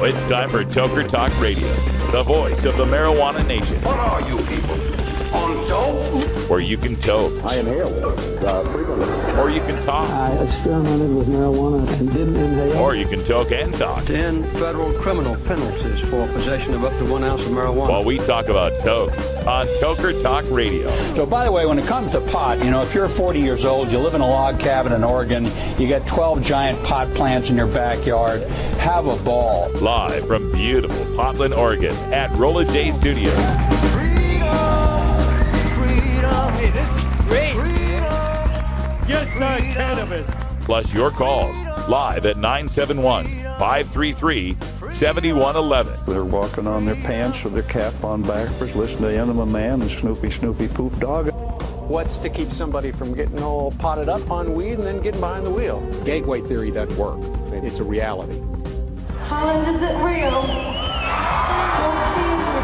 Now it's time for Toker Talk Radio, the voice of the marijuana nation. What are you people? On dope? Where you can toke. I inhale frequently. Or you can talk. I experimented with marijuana and didn't inhale. Or you can toke and talk. 10 federal criminal penalties for possession of up to 1 ounce of marijuana. While we talk about toke on Toker Talk Radio. So, by the way, when it comes to pot, if you're 40 years old, you live in a log cabin in Oregon, you got 12 giant pot plants in your backyard, have a ball. Live from beautiful Portland, Oregon at Rolla J Studios. Hey, this is great. Just not cannabis. Plus your calls live at 971-533-7111. They're walking on their pants with their cap on backwards, listening to Enema Man and Snoopy Poop Dog. What's to keep somebody from getting all potted up on weed and then getting behind the wheel? Gateway theory doesn't work. It's a reality. Holland, is it real? Don't tease me.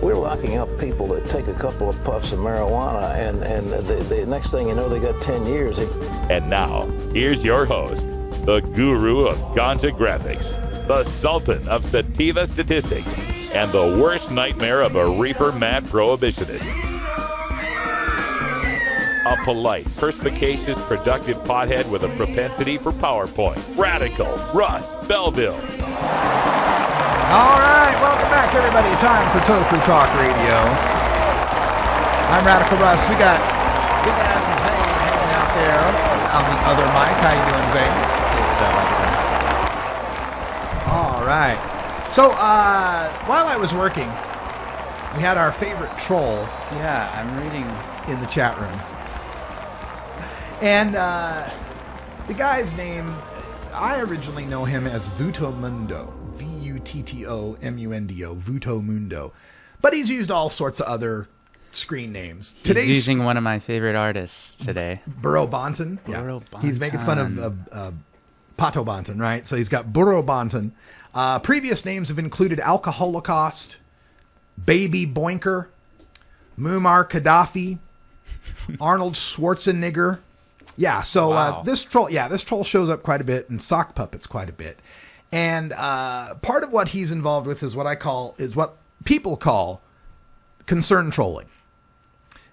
We're locking up people that take a couple of puffs of marijuana, and the next thing you know, they got 10 years. And now, here's your host, the guru of ganja graphics, the sultan of sativa statistics, and the worst nightmare of a reefer mad prohibitionist. A polite, perspicacious, productive pothead with a propensity for PowerPoint. Radical Russ Belville. All right, welcome back, everybody. Time for Toker Talk Radio. I'm Radical Russ. We got Big Adam Zane hanging out there on the other mic. How you doing, Zane? All right. So, while I was working, we had our favorite troll. Yeah, I'm reading in the chat room. And the guy's name, I originally know him as Vutomundo. Vuttomundo, Vutomundo. But he's used all sorts of other screen names. He's using one of my favorite artists today. Burro Bonton. Yeah. He's making fun of Pato Bonton, right? So he's got Burro Bonton. Previous names have included Alcoholocaust, Baby Boinker, Muammar Gaddafi, Arnold Schwarzenegger. Yeah, so wow. This troll shows up quite a bit, and sock puppets quite a bit. And part of what he's involved with is what people call concern trolling.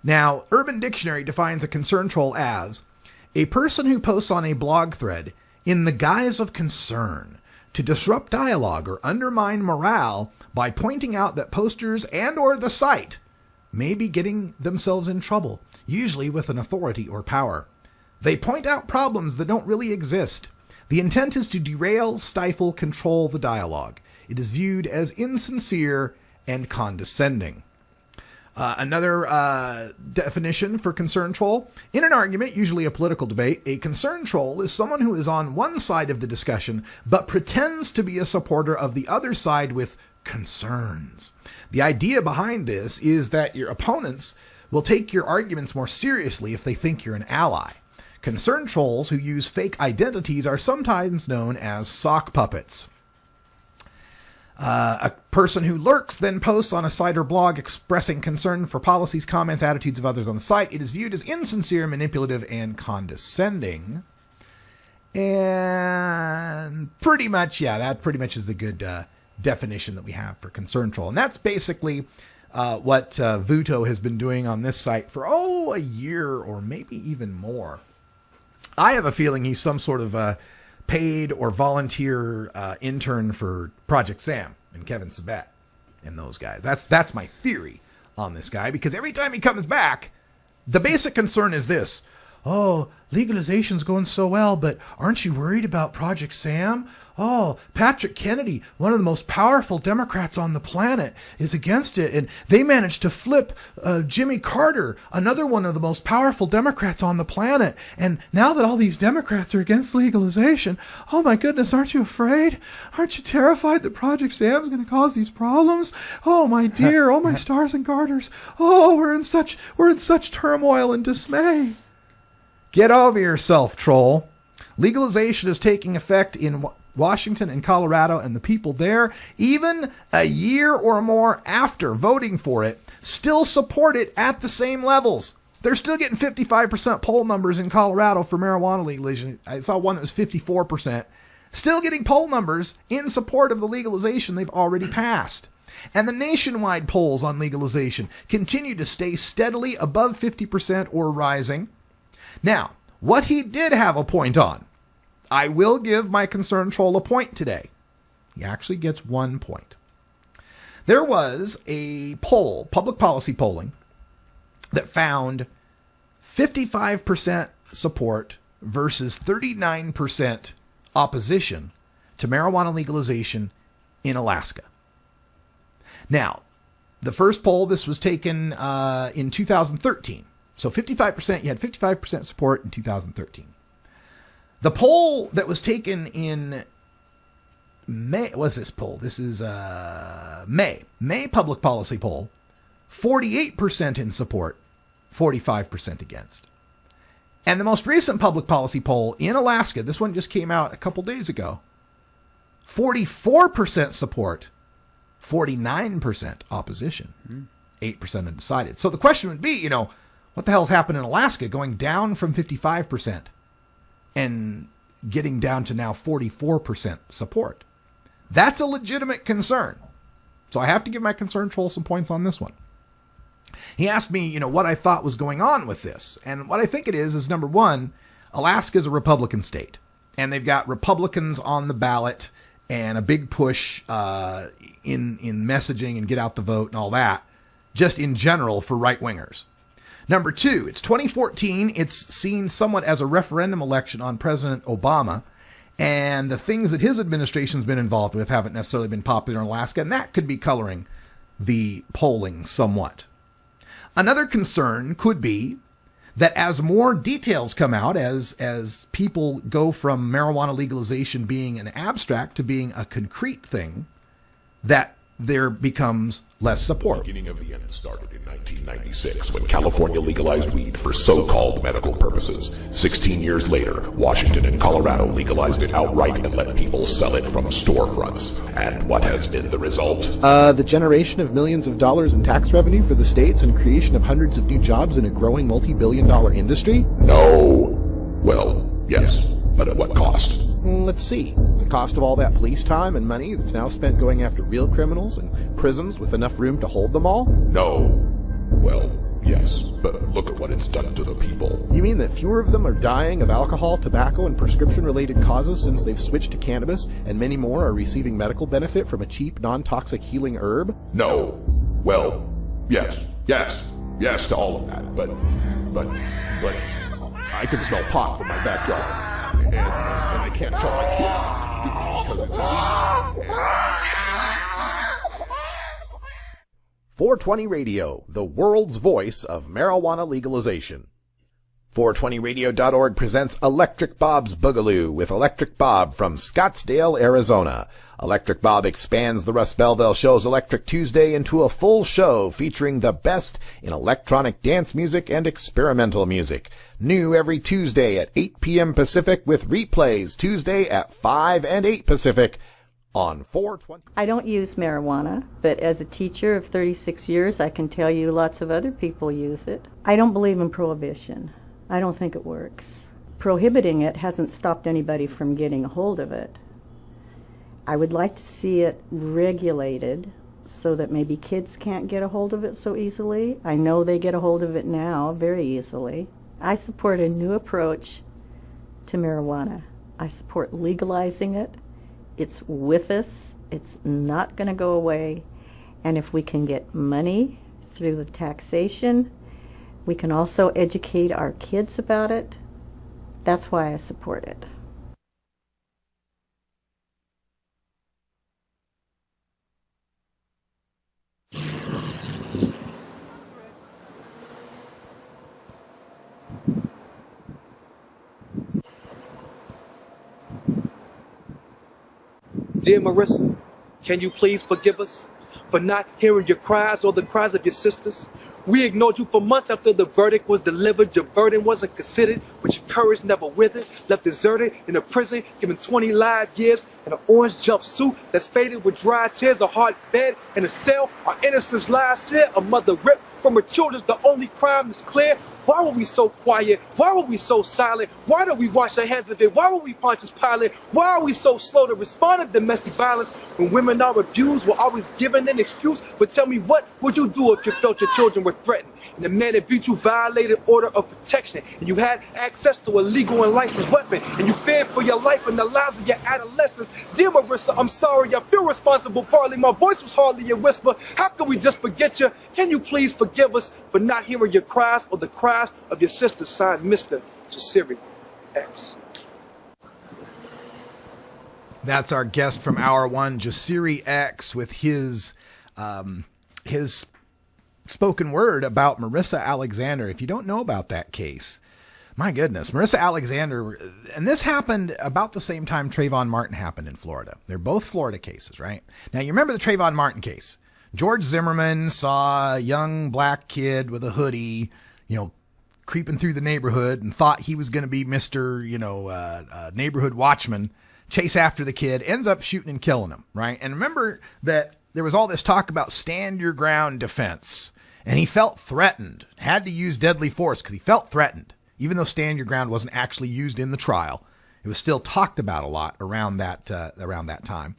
Now, Urban Dictionary defines a concern troll as a person who posts on a blog thread in the guise of concern to disrupt dialogue or undermine morale by pointing out that posters and or the site may be getting themselves in trouble, usually with an authority or power. They point out problems that don't really exist. The intent is to derail, stifle, control the dialogue. It is viewed as insincere and condescending. Another definition for concern troll. In an argument, usually a political debate, a concern troll is someone who is on one side of the discussion but pretends to be a supporter of the other side with concerns. The idea behind this is that your opponents will take your arguments more seriously if they think you're an ally. Concern trolls who use fake identities are sometimes known as sock puppets. A person who lurks then posts on a site or blog expressing concern for policies, comments, attitudes of others on the site. It is viewed as insincere, manipulative, and condescending. And pretty much, that pretty much is the good definition that we have for concern troll. And that's basically what Vuto has been doing on this site for, a year or maybe even more. I have a feeling he's some sort of paid or volunteer intern for Project Sam and Kevin Sabet and those guys. That's my theory on this guy, because every time he comes back, the basic concern is this. Oh, legalization's going so well, but aren't you worried about Project Sam? Oh, Patrick Kennedy, one of the most powerful Democrats on the planet, is against it. And they managed to flip Jimmy Carter, another one of the most powerful Democrats on the planet. And now that all these Democrats are against legalization, oh my goodness, aren't you afraid? Aren't you terrified that Project Sam's going to cause these problems? Oh my dear, oh my stars and garters. Oh, we're in such turmoil and dismay. Get over yourself, troll. Legalization is taking effect in Washington and Colorado, and the people there, even a year or more after voting for it, still support it at the same levels. They're still getting 55% poll numbers in Colorado for marijuana legalization. I saw one that was 54%. still getting poll numbers in support of the legalization they've already passed. And the nationwide polls on legalization continue to stay steadily above 50% or rising. Now, what he did have a point on, I will give my concern troll a point today. He actually gets 1 point. There was a poll, public policy polling, that found 55% support versus 39% opposition to marijuana legalization in Alaska. Now, the first poll, this was taken in 2013. So 55%, you had 55% support in 2013. The poll that was taken in May, what's this poll? This is May public policy poll, 48% in support, 45% against. And the most recent public policy poll in Alaska, this one just came out a couple days ago, 44% support, 49% opposition, 8% undecided. So the question would be, what the hell's happened in Alaska going down from 55% and getting down to now 44% support? That's a legitimate concern. So I have to give my concern troll some points on this one. He asked me, what I thought was going on with this. And what I think it is number one, Alaska is a Republican state. And they've got Republicans on the ballot and a big push in messaging and get out the vote and all that, just in general for right-wingers. Number two, it's 2014. It's seen somewhat as a referendum election on President Obama. And the things that his administration's been involved with haven't necessarily been popular in Alaska, and that could be coloring the polling somewhat. Another concern could be that as more details come out, as people go from marijuana legalization being an abstract to being a concrete thing, that there becomes less support. The beginning of the end started in 1996 when California legalized weed for so-called medical purposes. 16 years later, Washington and Colorado legalized it outright and let people sell it from storefronts. And what has been the result? The generation of millions of dollars in tax revenue for the states and creation of hundreds of new jobs in a growing multi-billion-dollar industry? No. Well, yes, but at what cost? Let's see. The cost of all that police time and money that's now spent going after real criminals and prisons with enough room to hold them all? No. Well, yes, but look at what it's done to the people. You mean that fewer of them are dying of alcohol, tobacco, and prescription-related causes since they've switched to cannabis, and many more are receiving medical benefit from a cheap, non-toxic healing herb? No. Well, yes to all of that, but I can smell pot from my backyard. And I can't tell my kids not to do it because it's illegal. 420 Radio, the world's voice of marijuana legalization. 420radio.org presents Electric Bob's Boogaloo with Electric Bob from Scottsdale, Arizona. Electric Bob expands the Russ Belville Show's Electric Tuesday into a full show featuring the best in electronic dance music and experimental music. New every Tuesday at 8 p.m. Pacific with replays Tuesday at 5 and 8 Pacific on 420. I don't use marijuana, but as a teacher of 36 years, I can tell you lots of other people use it. I don't believe in prohibition. I don't think it works. Prohibiting it hasn't stopped anybody from getting a hold of it. I would like to see it regulated so that maybe kids can't get a hold of it so easily. I know they get a hold of it now very easily. I support a new approach to marijuana. I support legalizing it. It's with us. It's not going to go away. And if we can get money through the taxation, we can also educate our kids about it. That's why I support it. Dear Marissa, can you please forgive us for not hearing your cries or the cries of your sisters? We ignored you for months after the verdict was delivered. Your burden wasn't considered, but your courage never withered. Left deserted in a prison, given 20 live years in an orange jumpsuit that's faded with dry tears, a hard bed in a cell. Our innocence lies here, a mother ripped from her children. The only crime is clear. Why were we so quiet? Why were we so silent? Why don't we wash our hands of it? Why were we Pontius Pilate? Why are we so slow to respond to domestic violence? When women are abused, we're always given an excuse. But tell me, what would you do if you felt your children were threatened? And the man that beat you violated order of protection. And you had access to a legal and licensed weapon. And you feared for your life and the lives of your adolescents. Dear Marissa, I'm sorry. I feel responsible partly. My voice was hardly a whisper. How can we just forget you? Can you please forgive us for not hearing your cries or the cries of your sister? Signed, Mr. Jasiri X. That's our guest from Hour One, Jasiri X, with his spoken word about Marissa Alexander. If you don't know about that case, my goodness, Marissa Alexander, and this happened about the same time Trayvon Martin happened in Florida. They're both Florida cases, right? Now, you remember the Trayvon Martin case. George Zimmerman saw a young black kid with a hoodie, creeping through the neighborhood and thought he was going to be Mr., neighborhood watchman, chase after the kid, ends up shooting and killing him, right? And remember that there was all this talk about stand your ground defense, and he felt threatened, had to use deadly force because he felt threatened, even though stand your ground wasn't actually used in the trial. It was still talked about a lot around that time.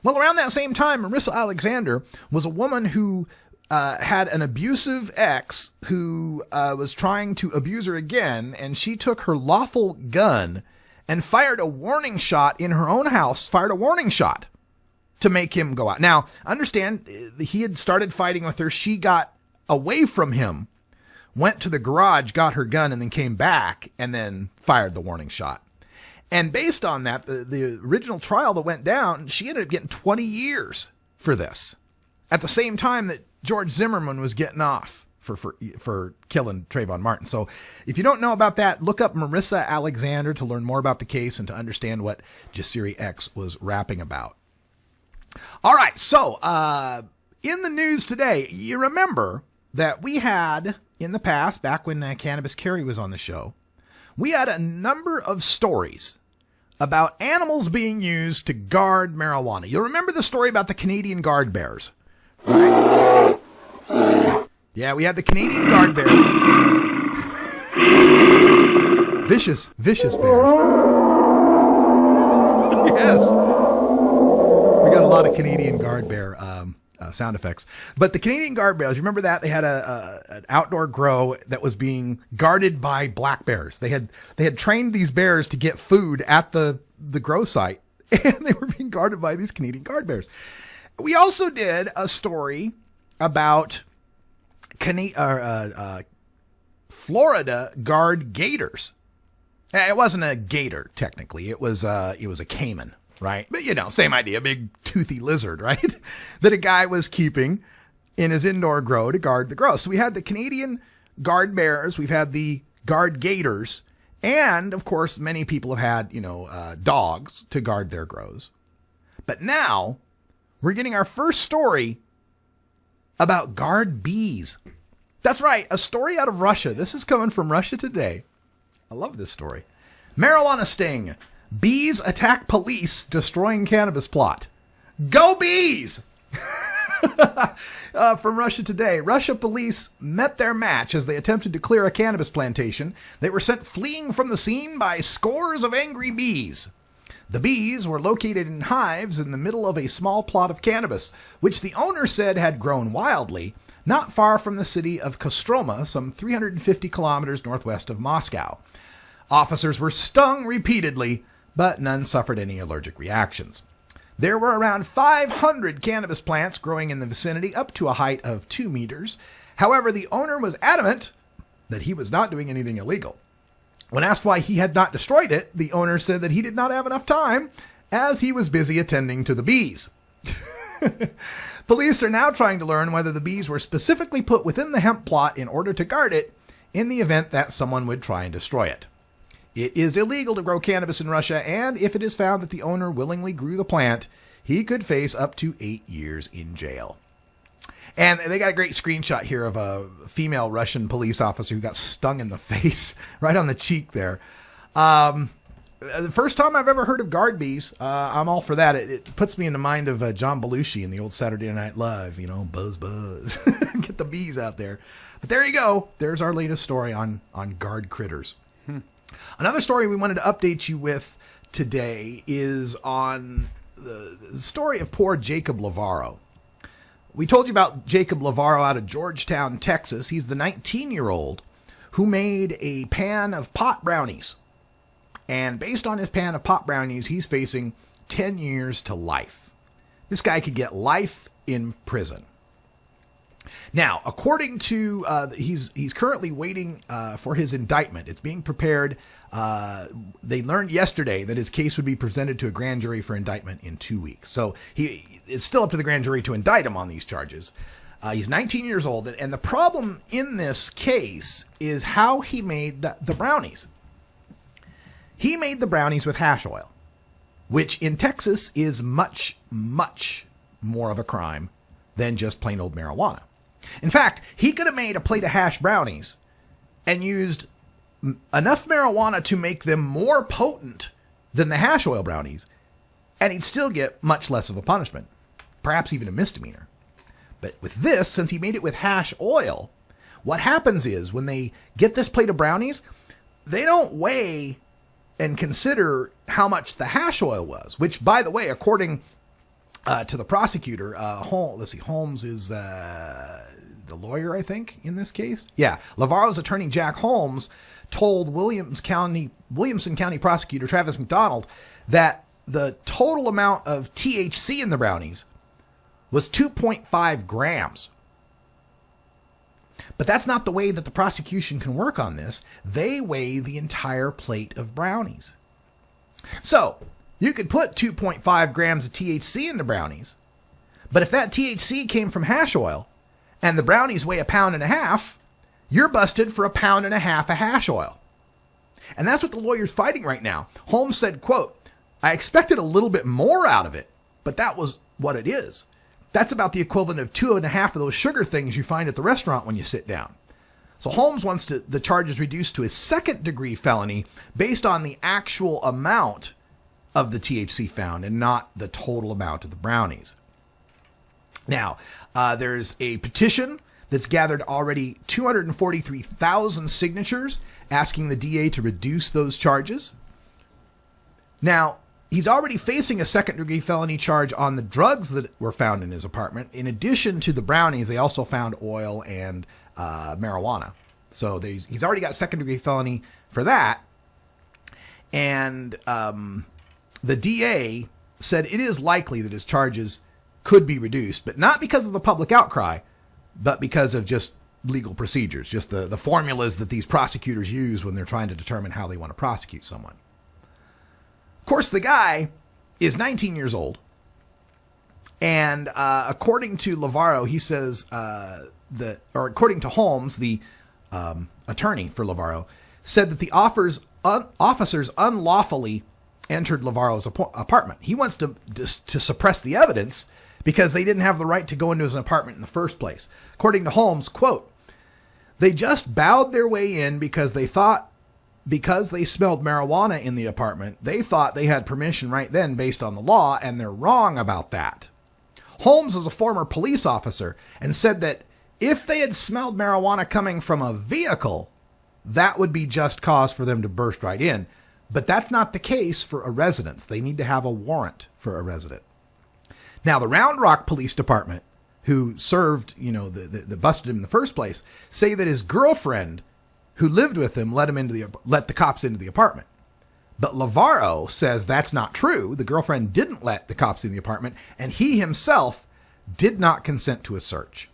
Well, around that same time, Marissa Alexander was a woman who had an abusive ex who was trying to abuse her again, and she took her lawful gun and fired a warning shot in her own house, fired a warning shot to make him go out. Now, understand, he had started fighting with her. She got away from him, went to the garage, got her gun, and then came back and then fired the warning shot. And based on that, the original trial that went down, she ended up getting 20 years for this. At the same time that George Zimmerman was getting off for killing Trayvon Martin. So if you don't know about that, look up Marissa Alexander to learn more about the case and to understand what Jasiri X was rapping about. All right, so in the news today, you remember that we had in the past, back when Cannabis Carry was on the show, we had a number of stories about animals being used to guard marijuana. You'll remember the story about the Canadian guard bears, right? Yeah, we had the Canadian guard bears. Vicious bears. Yes. We got a lot of Canadian guard bear sound effects. But the Canadian guard bears, remember that? They had an outdoor grow that was being guarded by black bears. They had trained these bears to get food at the grow site, and they were being guarded by these Canadian guard bears. We also did a story about Florida guard gators. It wasn't a gator, technically. It was a caiman. Right? But, same idea, big toothy lizard, right? That a guy was keeping in his indoor grow to guard the grow. So we had the Canadian guard bears, we've had the guard gators, and of course, many people have had, dogs to guard their grows. But now we're getting our first story about guard bees. That's right, a story out of Russia. This is coming from Russia Today. I love this story. Marijuana sting. Bees attack police, destroying cannabis plot. Go bees! From Russia Today. Russia police met their match as they attempted to clear a cannabis plantation. They were sent fleeing from the scene by scores of angry bees. The bees were located in hives in the middle of a small plot of cannabis, which the owner said had grown wildly, not far from the city of Kostroma, some 350 kilometers northwest of Moscow. Officers were stung repeatedly, but none suffered any allergic reactions. There were around 500 cannabis plants growing in the vicinity up to a height of 2 meters. However, the owner was adamant that he was not doing anything illegal. When asked why he had not destroyed it, the owner said that he did not have enough time as he was busy attending to the bees. Police are now trying to learn whether the bees were specifically put within the hemp plot in order to guard it in the event that someone would try and destroy it. It is illegal to grow cannabis in Russia, and if it is found that the owner willingly grew the plant, he could face up to 8 years in jail. And they got a great screenshot here of a female Russian police officer who got stung in the face, right on the cheek there. The first time I've ever heard of guard bees. I'm all for that. It puts me in the mind of John Belushi in the old Saturday Night Live, buzz, buzz. Get the bees out there. But there you go. There's our latest story on guard critters. Another story we wanted to update you with today is on the story of poor Jacob Lavaro. We told you about Jacob Lavaro out of Georgetown, Texas. He's the 19-year-old who made a pan of pot brownies. And based on his pan of pot brownies, he's facing 10 years to life. This guy could get life in prison. Now, according to, he's currently waiting for his indictment. It's being prepared. They learned yesterday that his case would be presented to a grand jury for indictment in 2 weeks. So it's still up to the grand jury to indict him on these charges. He's 19 years old. And the problem in this case is how he made the brownies. He made the brownies with hash oil, which in Texas is much, much more of a crime than just plain old marijuana. In fact, he could have made a plate of hash brownies and used enough marijuana to make them more potent than the hash oil brownies, and he'd still get much less of a punishment, perhaps even a misdemeanor. But with this, since he made it with hash oil, what happens is when they get this plate of brownies, they don't weigh and consider how much the hash oil was, which, by the way, according to the prosecutor, Holmes is the lawyer, I think, in this case. Yeah, Lavaro's attorney, Jack Holmes, told Williamson County prosecutor Travis McDonald that the total amount of THC in the brownies was 2.5 grams. But that's not the way that the prosecution can work on this. They weigh the entire plate of brownies. So you could put 2.5 grams of THC in the brownies, but if that THC came from hash oil and the brownies weigh 1.5 pounds, you're busted for 1.5 pounds of hash oil. And that's what the lawyer's fighting right now. Holmes said, quote, "I expected a little bit more out of it, but that was what it is. That's about the equivalent of 2.5 of those sugar things you find at the restaurant when you sit down." So Holmes wants the charges reduced to a second-degree felony based on the actual amount of the THC found and not the total amount of the brownies. Now, there's a petition that's gathered already 243,000 signatures asking the DA to reduce those charges. Now, he's already facing a second-degree felony charge on the drugs that were found in his apartment. In addition to the brownies, they also found oil and marijuana. So he's already got a second-degree felony for that. And the DA said it is likely that his charges could be reduced, but not because of the public outcry, but because of just legal procedures, just the formulas that these prosecutors use when they're trying to determine how they want to prosecute someone. Of course, the guy is 19 years old. And according to Lavaro, he says according to Holmes, the attorney for Lavaro, said that the officers unlawfully entered Lavaro's apartment. He wants to suppress the evidence because they didn't have the right to go into his apartment in the first place. According to Holmes, quote, "They just bowed their way in because they thought, because they smelled marijuana in the apartment, they thought they had permission right then based on the law, and they're wrong about that." Holmes is a former police officer and said that if they had smelled marijuana coming from a vehicle, that would be just cause for them to burst right in. But that's not the case for a residence. They need to have a warrant for a resident. Now, the Round Rock Police Department, who served, the busted him in the first place, say that his girlfriend, who lived with him, let the cops into the apartment. But Lavaro says that's not true. The girlfriend didn't let the cops in the apartment, and he himself did not consent to a search.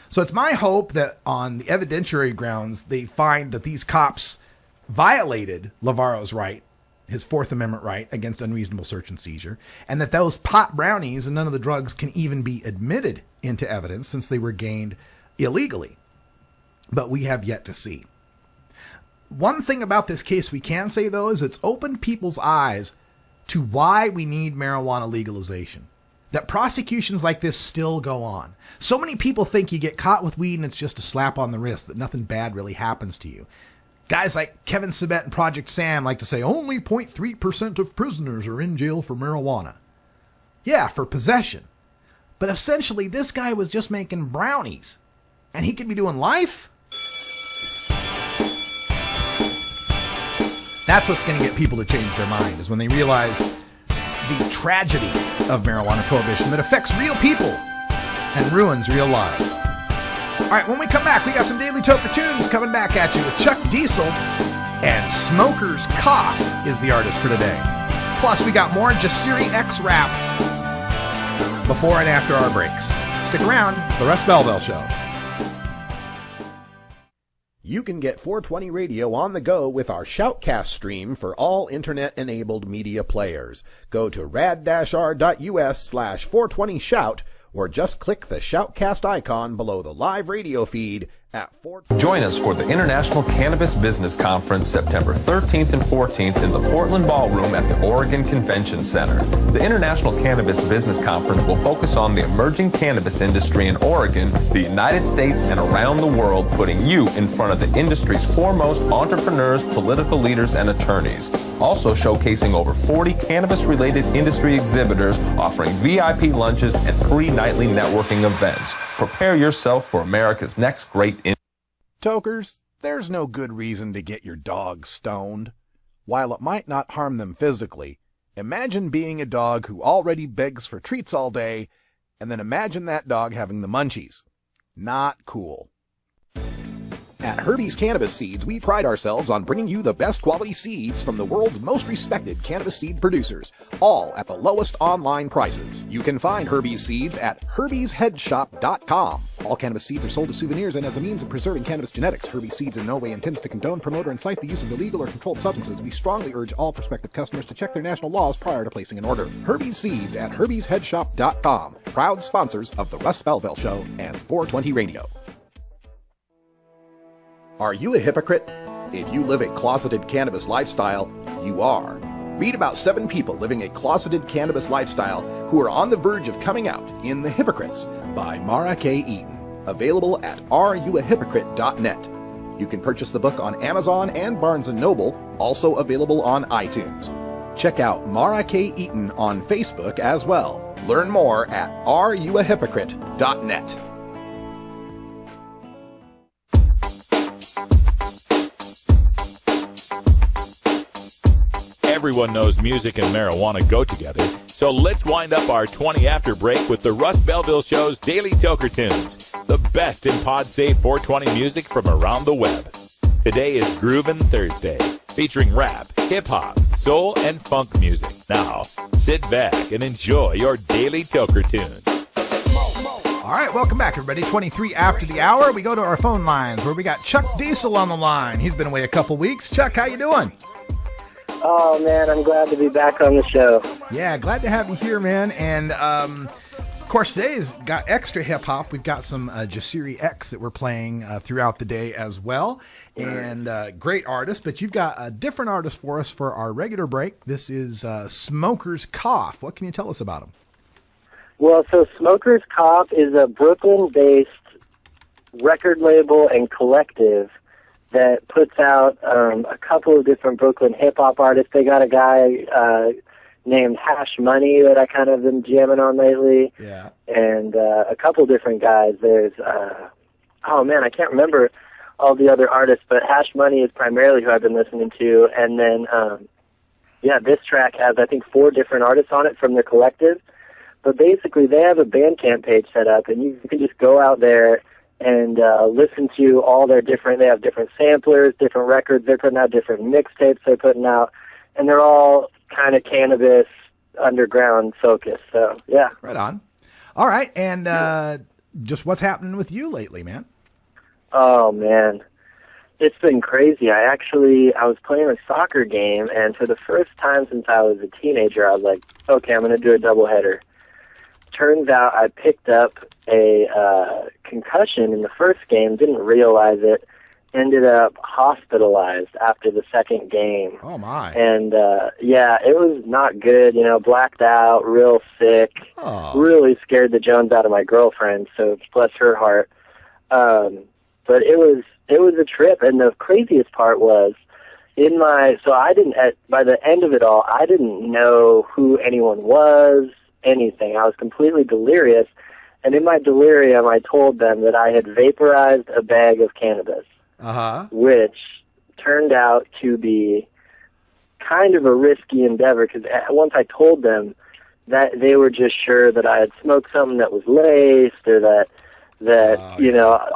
So it's my hope that on the evidentiary grounds, they find that these cops violated Lavaro's right, his Fourth Amendment right against unreasonable search and seizure, and that those pot brownies and none of the drugs can even be admitted into evidence since they were gained illegally. But we have yet to see. One thing about this case we can say, though, is it's opened people's eyes to why we need marijuana legalization. That prosecutions like this still go on. So many people think you get caught with weed and it's just a slap on the wrist, that nothing bad really happens to you. Guys like Kevin Sabet and Project Sam like to say only 0.3% of prisoners are in jail for marijuana. Yeah, for possession. But essentially, this guy was just making brownies. And he could be doing life? That's what's going to get people to change their mind, is when they realize the tragedy of marijuana prohibition that affects real people and ruins real lives. All right, when we come back, we got some Daily Toker tunes coming back at you with Chuck Diesel, and Smoker's Cough is the artist for today. Plus, we got more Jasiri X rap before and after our breaks. Stick around, the Russ Belville Show. You can get 420 Radio on the go with our Shoutcast stream for all internet-enabled media players. Go to rad-r.us/420shout or just click the Shoutcast icon below the live radio feed at 420. Join us for the International Cannabis Business Conference September 13th and 14th in the Portland Ballroom at the Oregon Convention Center. The International Cannabis Business Conference will focus on the emerging cannabis industry in Oregon, the United States, and around the world, putting you in front of the industry's foremost entrepreneurs, political leaders, and attorneys. Also showcasing over 40 cannabis-related industry exhibitors, offering VIP lunches and free nightly networking events. Prepare yourself for America's next great Tokers, there's no good reason to get your dog stoned. While it might not harm them physically, imagine being a dog who already begs for treats all day, and then imagine that dog having the munchies. Not cool. At Herbie's Cannabis Seeds, we pride ourselves on bringing you the best quality seeds from the world's most respected cannabis seed producers, all at the lowest online prices. You can find Herbie's Seeds at herbiesheadshop.com. All cannabis seeds are sold as souvenirs and as a means of preserving cannabis genetics. Herbie's Seeds in no way intends to condone, promote, or incite the use of illegal or controlled substances. We strongly urge all prospective customers to check their national laws prior to placing an order. Herbie's Seeds at herbiesheadshop.com. Proud sponsors of the Russ Belville Show and 420 Radio. Are you a hypocrite? If you live a closeted cannabis lifestyle, you are. Read about 7 people living a closeted cannabis lifestyle who are on the verge of coming out in The Hypocrites by Mara K. Eaton. Available at areyouahypocrite.net. You can purchase the book on Amazon and Barnes & Noble, also available on iTunes. Check out Mara K. Eaton on Facebook as well. Learn more at areyouahypocrite.net. Everyone knows music and marijuana go together, so let's wind up our 20 after break with the Russ Belville Show's Daily Toker Tunes, the best in pod-safe 420 music from around the web. Today is Groovin' Thursday, featuring rap, hip-hop, soul, and funk music. Now, sit back and enjoy your Daily Toker Tunes. All right, welcome back, everybody. 23 after the hour. We go to our phone lines where we got Chuck Diesel on the line. He's been away a couple weeks. Chuck, how you doing? Oh, man, I'm glad to be back on the show. Yeah, glad to have you here, man. And, of course, today's got extra hip-hop. We've got some Jasiri X that we're playing throughout the day as well. And great artist, but you've got a different artist for us for our regular break. This is Smoker's Cough. What can you tell us about him? Well, so Smoker's Cough is a Brooklyn-based record label and collective that puts out a couple of different Brooklyn hip-hop artists. They got a guy named Hash Money that I kind of been jamming on lately. Yeah. And a couple different guys. There's, oh man, I can't remember all the other artists, but Hash Money is primarily who I've been listening to. And then, yeah, this track has, I think, 4 different artists on it from their collective. But basically, they have a Bandcamp page set up, and you can just go out there and listen to all their different, they have different samplers, different records, they're putting out different mixtapes they're putting out, and they're all kind of cannabis underground focused, so yeah. Right on. All right, and just what's happening with you lately, man? Oh, man. It's been crazy. I was playing a soccer game, and for the first time since I was a teenager, I was like, okay, I'm going to do a doubleheader. Turns out I picked up a concussion in the first game, didn't realize it, ended up hospitalized after the second game. Oh, my. And, yeah, it was not good, blacked out, real sick, really scared the Jones out of my girlfriend, so bless her heart. But it was a trip, and the craziest part was by the end of it all, I didn't know who anyone was, anything. I was completely delirious, and in my delirium, I told them that I had vaporized a bag of cannabis, which turned out to be kind of a risky endeavor, because once I told them that, they were just sure that I had smoked something that was laced, or that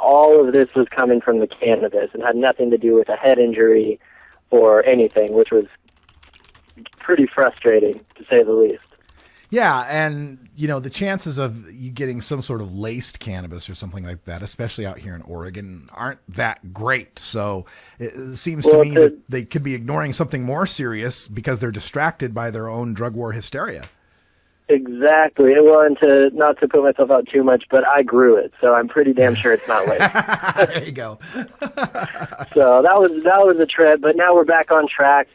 all of this was coming from the cannabis and had nothing to do with a head injury or anything, which was pretty frustrating, to say the least. Yeah, and, the chances of you getting some sort of laced cannabis or something like that, especially out here in Oregon, aren't that great. So it seems to me that they could be ignoring something more serious because they're distracted by their own drug war hysteria. Exactly. Well, and not to put myself out too much, but I grew it, so I'm pretty damn sure it's not laced. There you go. So that was a trip, but now we're back on track.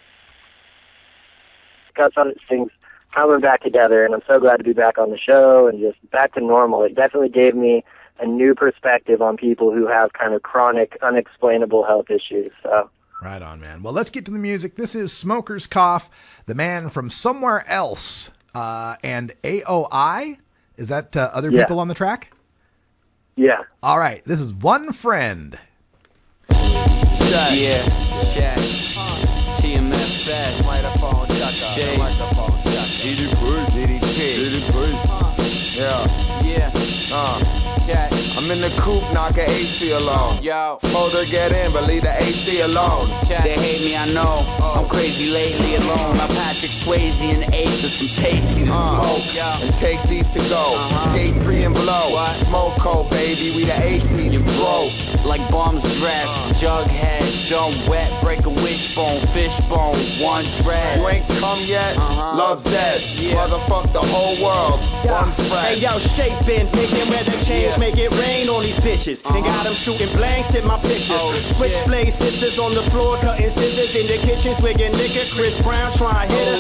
Got some things coming back together, and I'm so glad to be back on the show and just back to normal. It definitely gave me a new perspective on people who have kind of chronic, unexplainable health issues. So. Right on, man. Well, let's get to the music. This is Smoker's Cough, the man from Somewhere Else, and AOI. Is that other people on the track? Yeah. All right. This is One Friend. Yeah. Check. TMF best. Microphone checker. Microphone checker. DDP. Yeah. Check. I'm in the coupe, knock an AC alone. Yo. Told her get in, but leave the AC alone. Check. They hate me, I know. I'm crazy lately alone. I'm Patrick Swayze and 8 with some tasty to smoke. And take these to go. Skate 3 and below. What? Smoke cold, baby. We the 18 and bro. Like bums dress, jughead, dumb wet, break a wishbone, fishbone, one dread. You ain't come yet? Love's dead. Motherfuck the whole world. One friend. Hey yo, shaping, picking weather change, make it rain on these bitches. And got them shooting blanks in my pictures. Switchblade sisters on the floor, cutting scissors in the kitchen, swigging liquor. Chris Brown trying to hit her.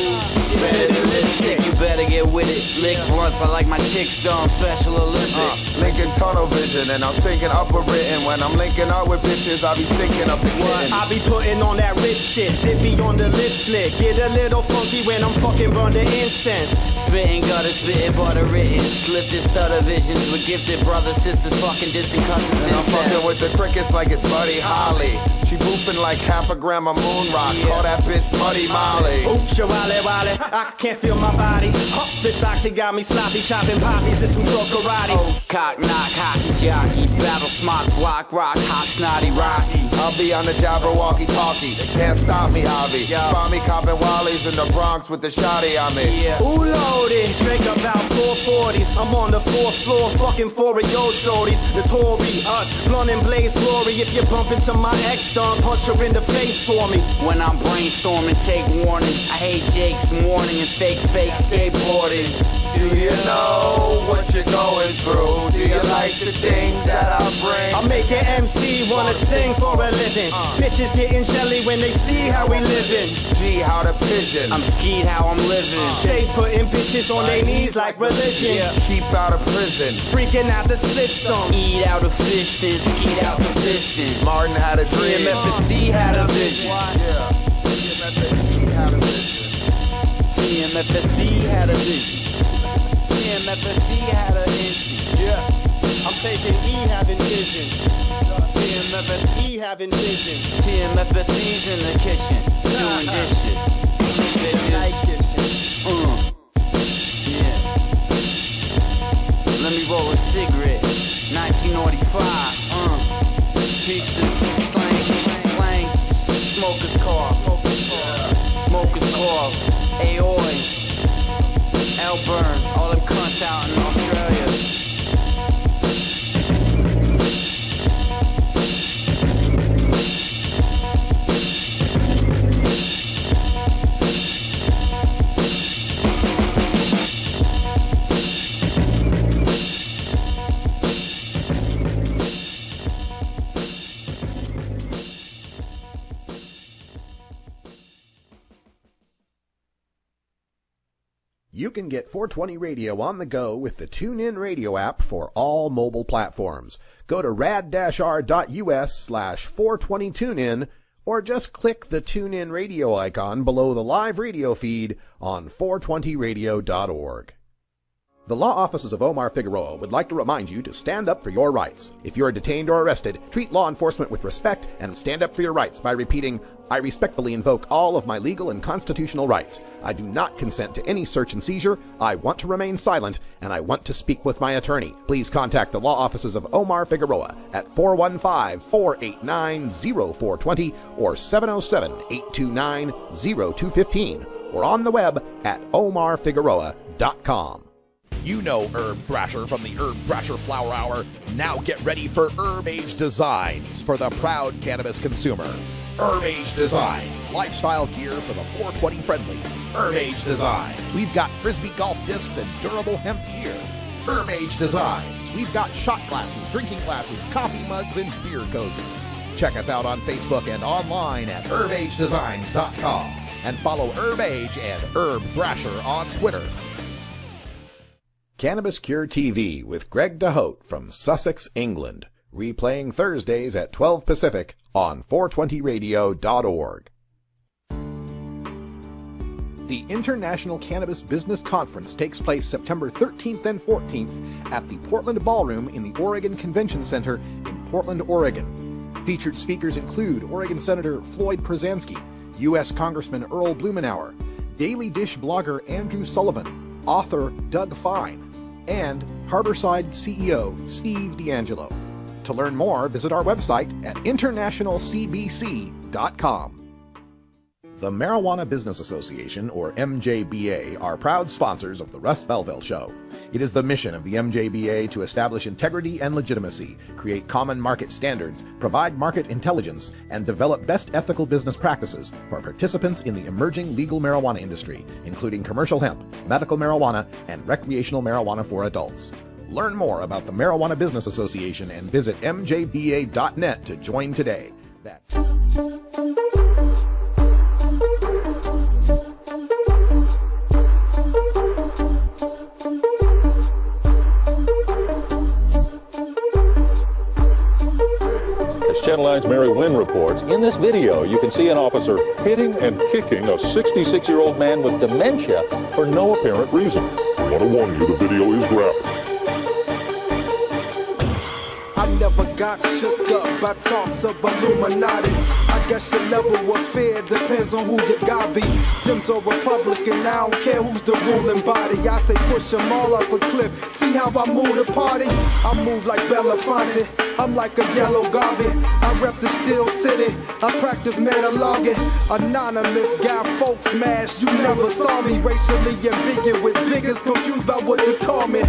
Better than lipstick, you better get with it. Lick blunts, I like my chicks dumb, Special Olympics. Linking tunnel vision, and I'm thinking upper written. When I'm linking up with bitches, I be stinking up the kitten. I be putting on that rich shit, dippy on the lip slick. Get a little funky when I'm fucking burn the incense. Spitting gutter, spitting butter written. Lifted stutter visions with gifted brothers, sisters, fucking distant cousins. And I'm fucking with the crickets like it's Buddy Holly. She boofing like half a gram of moon rocks. Call that bitch Buddy Molly. Oops, wale wale, I can't feel my body. This oxy got me sloppy, chopping poppies and some drug karate. Cock knock, hockey jockey, battle smart, block rock, hot snotty rocky. I'll be on the Jabberwocky talkie. Can't stop me, Javi. Spot me copping Wallies in the Bronx with the shotty on me. Ooh, loaded, drink about 440s. I'm on the 4th floor, fucking for a yo shorties. The Tory, us, blunt and blaze glory. If you bump into my ex, don't punch her in the face for me. When I'm brainstorming, take warning. I hate Jake's morning and fake skateboarding. Do you know what you're going through? Do you like the things that I bring? I make an MC wanna sing for a living. Bitches getting jelly when they see how we living. G, how the pigeon. I'm skied how I'm living. Shade putting bitches on their knees like religion. Keep out of prison. Freaking out the system. Eat out of fish, then skied out the piston. Martin had a dream. TMFC had a vision. TMFC had a vision. TMFC had a vision. TMFC had an engine. I'm taking E having visions. TMFC having visions. TMFC's in the kitchen doing this shit. Bitches. Yeah. Let me roll a cigarette. 1945. Piece of slang. Smoker's car. Smoker's car. Aoi. Elburn, all them cunts out in Australia. You can get 420 Radio on the go with the TuneIn Radio app for all mobile platforms. Go to rad-r.us/420tunein or just click the TuneIn Radio icon below the live radio feed on 420radio.org. The law offices of Omar Figueroa would like to remind you to stand up for your rights. If you're detained or arrested, treat law enforcement with respect and stand up for your rights by repeating, "I respectfully invoke all of my legal and constitutional rights. I do not consent to any search and seizure. I want to remain silent, and I want to speak with my attorney." Please contact the law offices of Omar Figueroa at 415-489-0420 or 707-829-0215 or on the web at omarfigueroa.com. You know Herb Thrasher from the Herb Thrasher Flower Hour. Now get ready for Herb Age Designs for the proud cannabis consumer. Herb Age Designs, lifestyle gear for the 420 friendly. Herb Age Designs, we've got Frisbee golf discs and durable hemp gear. Herb Age Designs, we've got shot glasses, drinking glasses, coffee mugs, and beer cozies. Check us out on Facebook and online at herbagedesigns.com and follow Herb Age and Herb Thrasher on Twitter. Cannabis Cure TV with Greg DeHote from Sussex, England. Replaying Thursdays at 12 Pacific on 420radio.org. The International Cannabis Business Conference takes place September 13th and 14th at the Portland Ballroom in the Oregon Convention Center in Portland, Oregon. Featured speakers include Oregon Senator Floyd Przansky, U.S. Congressman Earl Blumenauer, Daily Dish blogger Andrew Sullivan, author Doug Fine, and Harborside CEO Steve D'Angelo. To learn more, visit our website at internationalcbc.com. The Marijuana Business Association, or MJBA, are proud sponsors of the Russ Belville Show. It is the mission of the MJBA to establish integrity and legitimacy, create common market standards, provide market intelligence, and develop best ethical business practices for participants in the emerging legal marijuana industry, including commercial hemp, medical marijuana, and recreational marijuana for adults. Learn more about the Marijuana Business Association and visit mjba.net to join today. That's... Channel 9's Mary Wynn reports, in this video you can see an officer hitting and kicking a 66-year-old man with dementia for no apparent reason. I want to warn you, the video is graphic. I never got shook up by talks of Illuminati. I guess your level of fear depends on who you got be. Tim's a Republican, I don't care who's the ruling body. I say push them all off a cliff. See how I move the party? I move like Belafonte. I'm like a yellow Garvey. I rep the Steel City. I practice monologuing. Anonymous guy, folks smash. You never saw me racially ambiguous. Biggest confused by what to call me.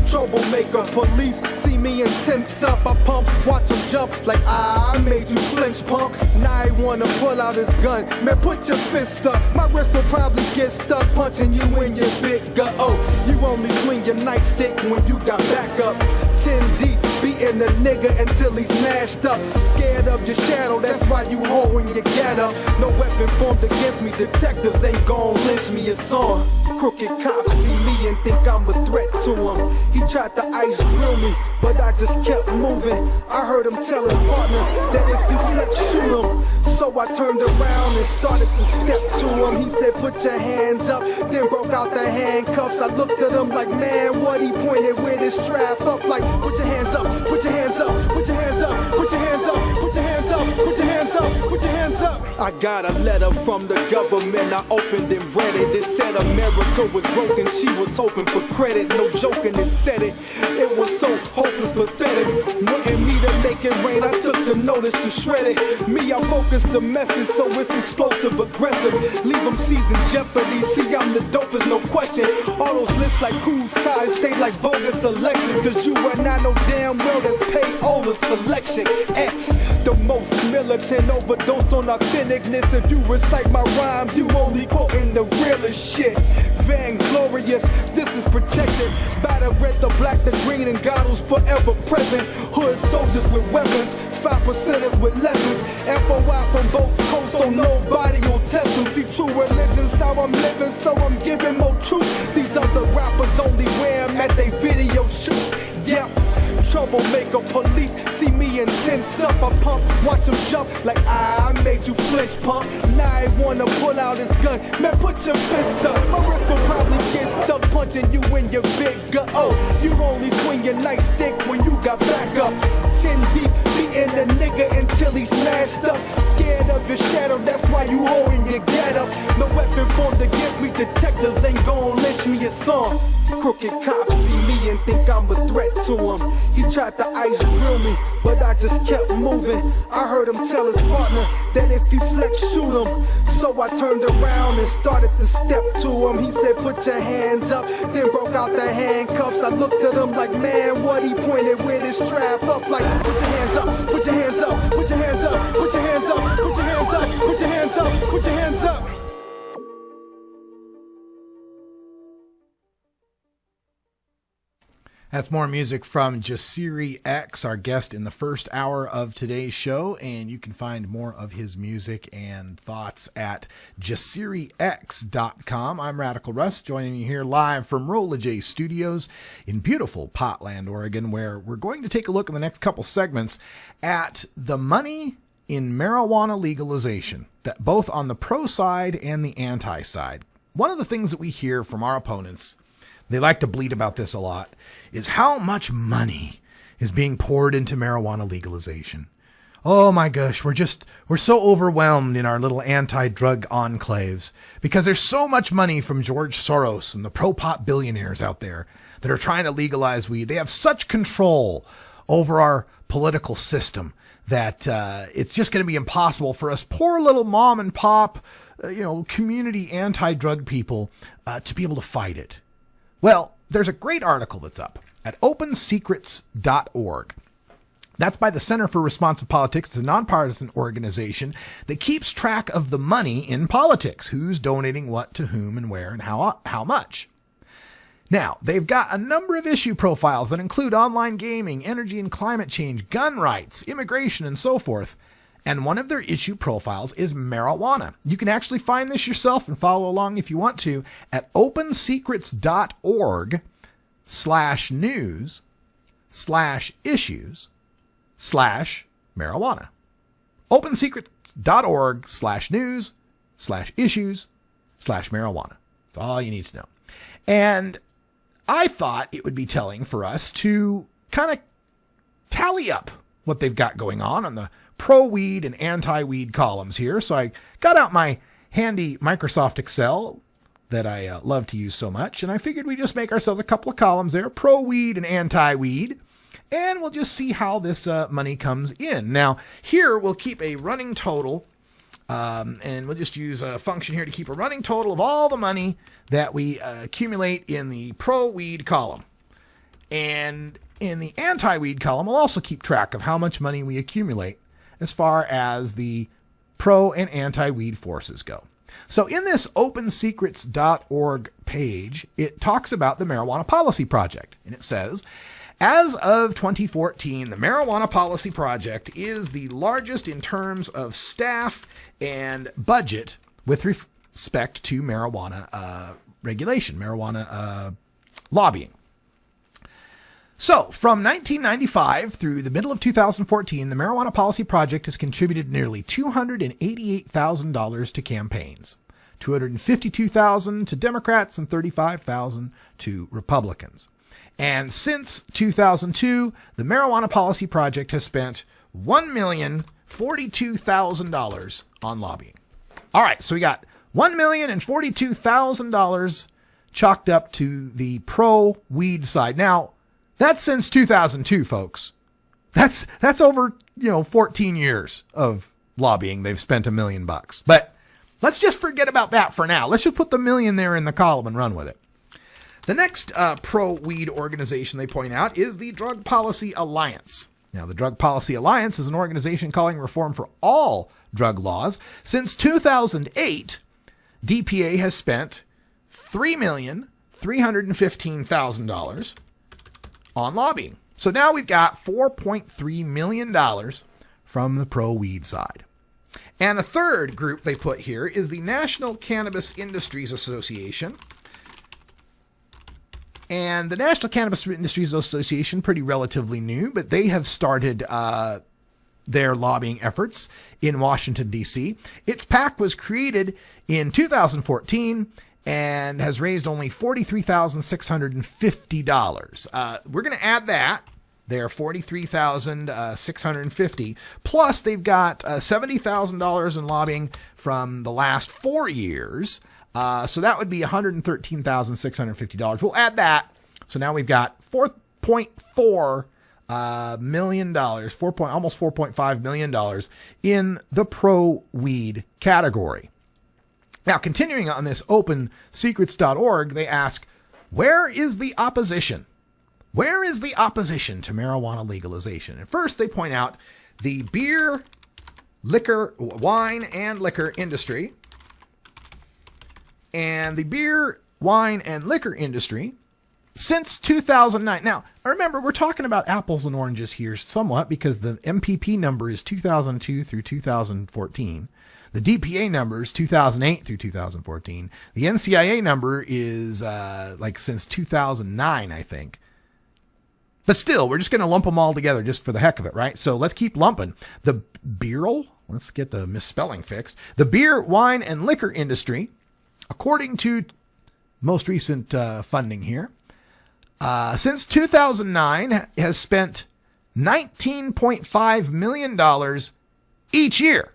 Troublemaker, police see me and tense up. I pump, watch them jump like I made you flinch, punk. Now I wanna pull out his gun. Man, put your fist up. My wrist will probably get stuck punching you in your big gut. Oh, you only swing your nightstick when you got backup. 10 deep, beating a nigga until he's mashed up. Scared of your shadow, that's why you holding your get up. No weapon formed against me, detectives ain't gon' lynch me, it's on. Crooked cops see me and think I'm a threat to him. He tried to ice grill me, but I just kept moving. I heard him tell his partner that if he flex, shoot him. So I turned around and started to step to him. He said, put your hands up, then broke out the handcuffs. I looked at him like, man, what? He pointed with his strap up like, put your hands up, put your hands up, put your hands up, put your hands up, put your hands up, put your hands up, put your hands up. I got a letter from the government, I opened and read it. It said America was broken, she was hoping for credit. No joking, it said it. It was so hopeless, pathetic. Wanting me to make it rain, I took the notice to shred it. Me, I focused the message, so it's explosive, aggressive. Leave them season jeopardy, see I'm the dopest, no question. All those lists like whose side stay like bogus elections. Cause you and I know damn well that's payola selection. X, the most militant, overdosed on authenticness. If you recite my rhymes, you only quoting the realest shit. Vainglorious, this is protected by the red, the black, the green, and goggles forever present. Hood soldiers with weapons, 5%ers with lessons. FOI from both coasts, so nobody will test them. See, true religion's how I'm living, so I'm giving more truth. These other rappers only wear them at they video shoots. Yep. Troublemaker police see me intense up. I pump, watch them jump like I made you flinch, pump. Now I wanna pull out his gun. Man, put your fist up. My wrist will probably get stuck punching you in your big gut. Oh, you only swing your nightstick when you got back up. 10 deep, beating the nigga until he's smashed up. Scared of your shadow, that's why you holding your get up. No weapon formed against me, detectives ain't gon' lynch me a song. Crooked cops see me and think I'm a threat to him. He tried to ice grill me, but I just kept moving. I heard him tell his partner that if he flex, shoot him. So I turned around and started to step to him. He said, put your hands up, then broke out the handcuffs. I looked at him like, man, what? He pointed with his strap up like, put your hands up, put your hands up, put your hands up, put your hands up, put your hands up, put your hands up, put your hands up. That's more music from Jasiri X, our guest in the first hour of today's show, and you can find more of his music and thoughts at jasirix.com. I'm Radical Russ, joining you here live from Rolla J Studios in beautiful Portland, Oregon, where we're going to take a look in the next couple segments at the money in marijuana legalization, that both on the pro side and the anti side. One of the things that we hear from our opponents, they like to bleat about this a lot, is how much money is being poured into marijuana legalization. Oh my gosh, we're so overwhelmed in our little anti-drug enclaves because there's so much money from George Soros and the pro-pot billionaires out there that are trying to legalize weed. They have such control over our political system that it's just going to be impossible for us poor little mom and pop, community anti-drug people to be able to fight it. Well, there's a great article that's up at opensecrets.org. That's by the Center for Responsive Politics. It's a nonpartisan organization that keeps track of the money in politics, who's donating what to whom and where and how much. Now, they've got a number of issue profiles that include online gaming, energy and climate change, gun rights, immigration, and so forth. And one of their issue profiles is marijuana. You can actually find this yourself and follow along if you want to at opensecrets.org/news/issues/marijuana. opensecrets.org/news/issues/marijuana. That's all you need to know. And I thought it would be telling for us to kind of tally up what they've got going on the pro-weed and anti-weed columns here. So I got out my handy Microsoft Excel that I love to use so much, and I figured we'd just make ourselves a couple of columns there, pro-weed and anti-weed, and we'll just see how this money comes in. Now, here we'll keep a running total, and we'll just use a function here to keep a running total of all the money that we accumulate in the pro-weed column. And in the anti-weed column, we'll also keep track of how much money we accumulate as far as the pro and anti-weed forces go. So in this opensecrets.org page, it talks about the Marijuana Policy Project. And it says, as of 2014, the Marijuana Policy Project is the largest in terms of staff and budget with respect to marijuana regulation, marijuana lobbying. So, from 1995 through the middle of 2014, the Marijuana Policy Project has contributed nearly $288,000 to campaigns, $252,000 to Democrats, and $35,000 to Republicans. And since 2002, the Marijuana Policy Project has spent $1,042,000 on lobbying. All right, so we got $1,042,000 chalked up to the pro-weed side. Now, that's since 2002, folks. That's over, 14 years of lobbying. They've spent $1 million. But let's just forget about that for now. Let's just put the million there in the column and run with it. The next pro-weed organization they point out is the Drug Policy Alliance. Now, the Drug Policy Alliance is an organization calling reform for all drug laws. Since 2008, DPA has spent $3,315,000 on lobbying. So now we've got $4.3 million from the pro-weed side. And a third group they put here is the National Cannabis Industries Association. And the National Cannabis Industries Association, pretty relatively new, but they have started their lobbying efforts in Washington, D.C. Its PAC was created in 2014 and has raised only $43,650. We're going to add that. They're $43,650. Plus, they've got $70,000 in lobbying from the last 4 years. So that would be $113,650. We'll add that. So now we've got $4.4 million, almost $4.5 million in the pro-weed category. Now, continuing on this OpenSecrets.org, they ask, where is the opposition? Where is the opposition to marijuana legalization? And first, they point out the beer, liquor, wine, and liquor industry. And the beer, wine, and liquor industry since 2009. Now, remember, we're talking about apples and oranges here somewhat because the MPP number is 2002 through 2014. The DPA number is 2008 through 2014. The NCIA number is since 2009, I think. But still, we're just going to lump them all together just for the heck of it, right? So let's keep lumping. The beerl, let's get the misspelling fixed. The beer, wine, and liquor industry, according to most recent funding here, since 2009 has spent $19.5 million each year.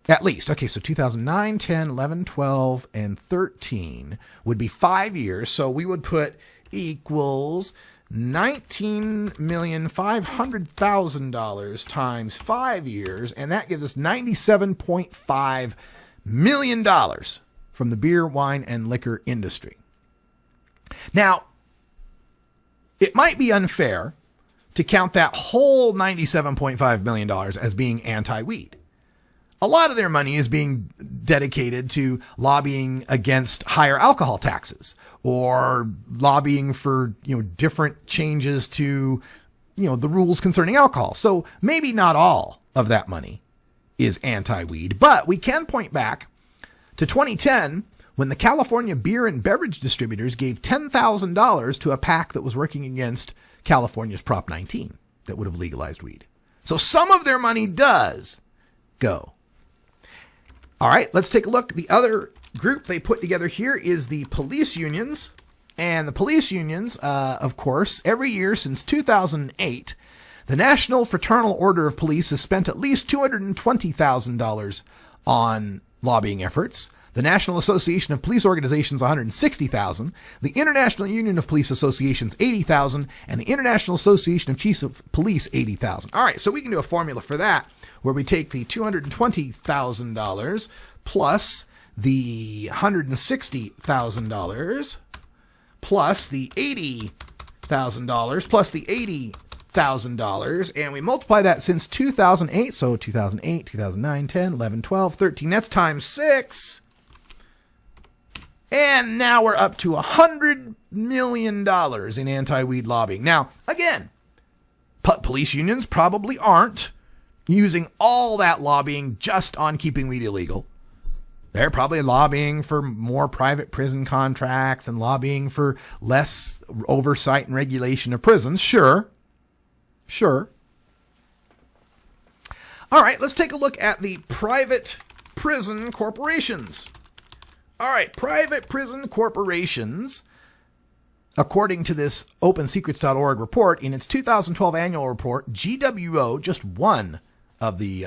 At least. Okay, so 2009, 10, 11, 12, and 13 would be 5 years. So we would put equals $19,500,000 times 5 years, and that gives us $97.5 million from the beer, wine, and liquor industry. Now, it might be unfair to count that whole $97.5 million as being anti-weed. A lot of their money is being dedicated to lobbying against higher alcohol taxes or lobbying for, different changes to, the rules concerning alcohol. So maybe not all of that money is anti-weed, but we can point back to 2010 when the California Beer and Beverage Distributors gave $10,000 to a PAC that was working against California's Prop 19 that would have legalized weed. So some of their money does go. All right, let's take a look. The other group they put together here is the police unions. And the police unions, of course, every year since 2008, the National Fraternal Order of Police has spent at least $220,000 on lobbying efforts. The National Association of Police Organizations, $160,000. The International Union of Police Associations, $80,000. And the International Association of Chiefs of Police, $80,000. All right, so we can do a formula for that, where we take the $220,000 plus the $160,000 plus the $80,000 plus the $80,000, and we multiply that since 2008. So 2008, 2009, 10, 11, 12, 13. That's times 6. And now we're up to $100 million in anti-weed lobbying. Now, again, police unions probably aren't using all that lobbying just on keeping weed illegal. They're probably lobbying for more private prison contracts and lobbying for less oversight and regulation of prisons. Sure. All right, let's take a look at the private prison corporations. All right, private prison corporations, according to this OpenSecrets.org report, in its 2012 annual report, GWO, just one of the,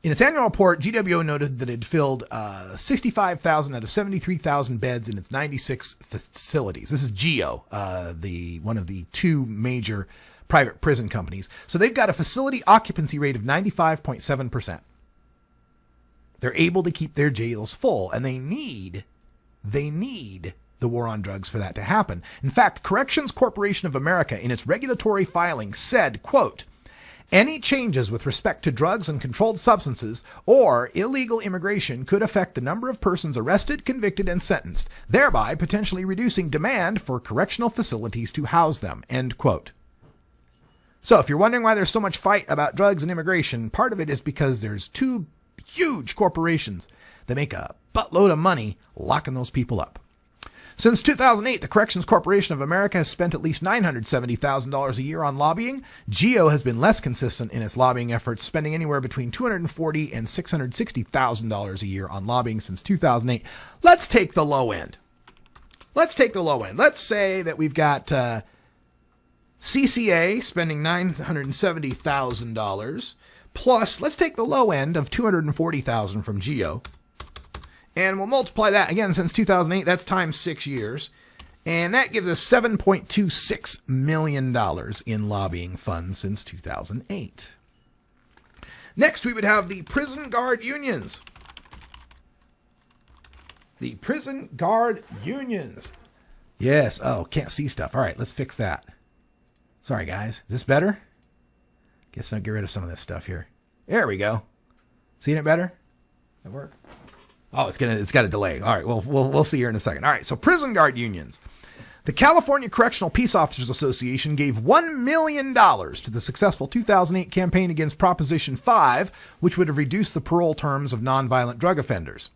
in its annual report, GWO noted that it filled 65,000 out of 73,000 beds in its 96 facilities. This is GEO, one of the two major private prison companies. So they've got a facility occupancy rate of 95.7%. They're able to keep their jails full, and they need the war on drugs for that to happen. In fact, Corrections Corporation of America, in its regulatory filing, said, quote, any changes with respect to drugs and controlled substances or illegal immigration could affect the number of persons arrested, convicted, and sentenced, thereby potentially reducing demand for correctional facilities to house them, end quote. So if you're wondering why there's so much fight about drugs and immigration, part of it is because there's two huge corporations that make a buttload of money locking those people up. Since 2008, the Corrections Corporation of America has spent at least $970,000 a year on lobbying. GEO has been less consistent in its lobbying efforts, spending anywhere between $240,000 and $660,000 a year on lobbying since 2008. Let's take the low end. Let's say that we've got CCA spending $970,000, plus let's take the low end of $240,000 from GEO. And we'll multiply that again since 2008. That's times 6 years. And that gives us $7.26 million in lobbying funds since 2008. Next, we would have the prison guard unions. The prison guard unions. Yes. Oh, can't see stuff. All right, let's fix that. Sorry, guys. Is this better? Guess I'll get rid of some of this stuff here. There we go. Seeing it better? That work? Oh, it's got a delay. All right, well, we'll see here in a second. All right, so prison guard unions. The California Correctional Peace Officers Association gave $1 million to the successful 2008 campaign against Proposition 5, which would have reduced the parole terms of nonviolent drug offenders.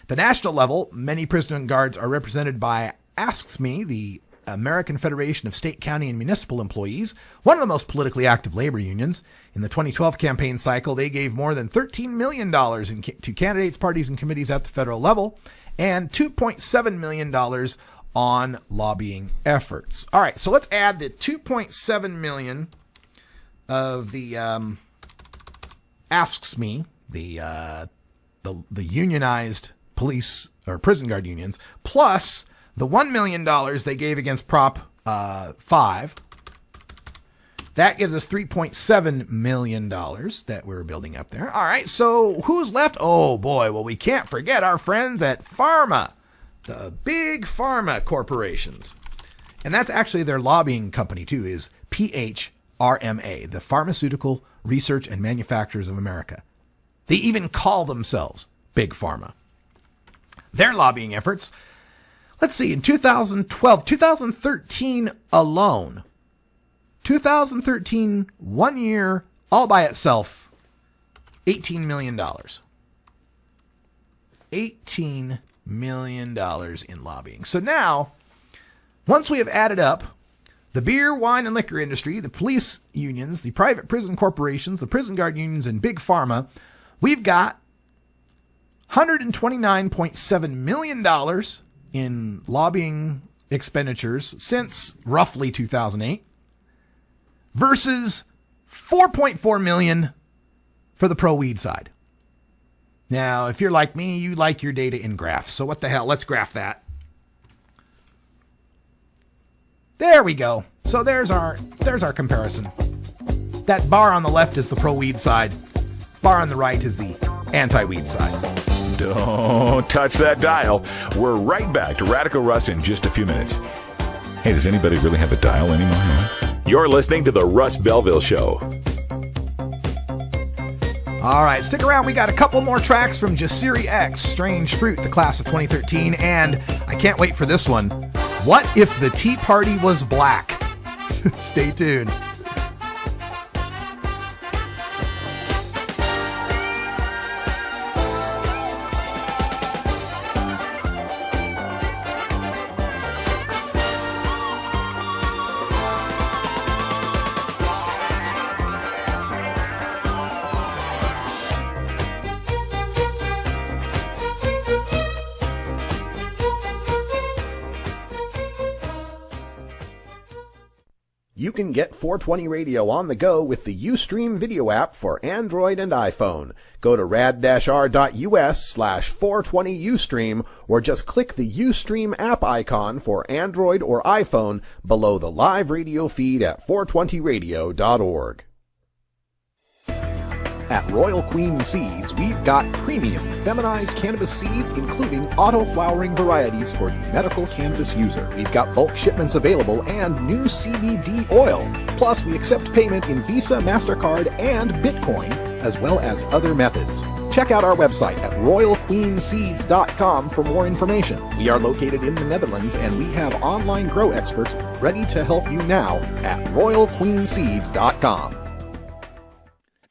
At the national level, many prison guards are represented by ASKME, the American Federation of State, County, and Municipal Employees, one of the most politically active labor unions. In the 2012 campaign cycle, they gave more than $13 million to candidates, parties, and committees at the federal level, and $2.7 million on lobbying efforts. All right, so let's add the $2.7 million of the ASKME, the unionized police or prison guard unions, plus the $1 million they gave against Prop 5. That gives us $3.7 million that we're building up there. All right, so who's left? Oh, boy. Well, we can't forget our friends at Pharma, the big pharma corporations. And that's actually their lobbying company, too, is PHRMA, the Pharmaceutical Research and Manufacturers of America. They even call themselves Big Pharma. Their lobbying efforts, let's see, in 2013 alone, 2013, 1 year, all by itself, $18 million. $18 million in lobbying. So now, once we have added up the beer, wine, and liquor industry, the police unions, the private prison corporations, the prison guard unions, and Big Pharma, we've got $129.7 million in lobbying expenditures since roughly 2008 versus $4.4 million for the pro-weed side. Now, if you're like me, you like your data in graphs. So what the hell? Let's graph that. There we go. So there's our comparison. That bar on the left is the pro-weed side. Bar on the right is the anti-weed side. Don't touch that dial. We're right back to Radical Russ in just a few minutes. Hey, does anybody really have a dial anymore? You're listening to the Russ Belville Show. All right, stick around. We got a couple more tracks from Jasiri X, Strange Fruit, the class of 2013, and I can't wait for this one. What If the Tea Party Was Black? Stay tuned. You can get 420 Radio on the go with the Ustream video app for Android and iPhone. Go to rad-r.us/420Ustream or just click the Ustream app icon for Android or iPhone below the live radio feed at 420radio.org. At Royal Queen Seeds, we've got premium feminized cannabis seeds, including auto-flowering varieties for the medical cannabis user. We've got bulk shipments available and new CBD oil. Plus, we accept payment in Visa, MasterCard, and Bitcoin. as well as other methods. Check out our website at royalqueenseeds.com for more information. We are located in the Netherlands, and we have online grow experts ready to help you now at royalqueenseeds.com.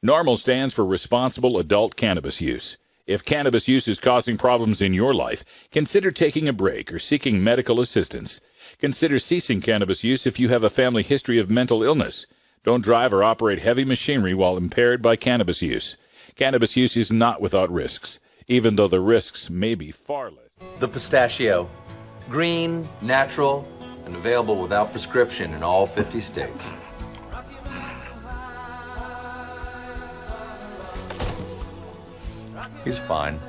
NORMAL stands for Responsible Adult Cannabis Use. If cannabis use is causing problems in your life, consider taking a break or seeking medical assistance. Consider ceasing cannabis use if you have a family history of mental illness. Don't drive or operate heavy machinery while impaired by cannabis use. Cannabis use is not without risks, even though the risks may be far less. The pistachio. Green, natural, and available without prescription in all 50 states. He's fine.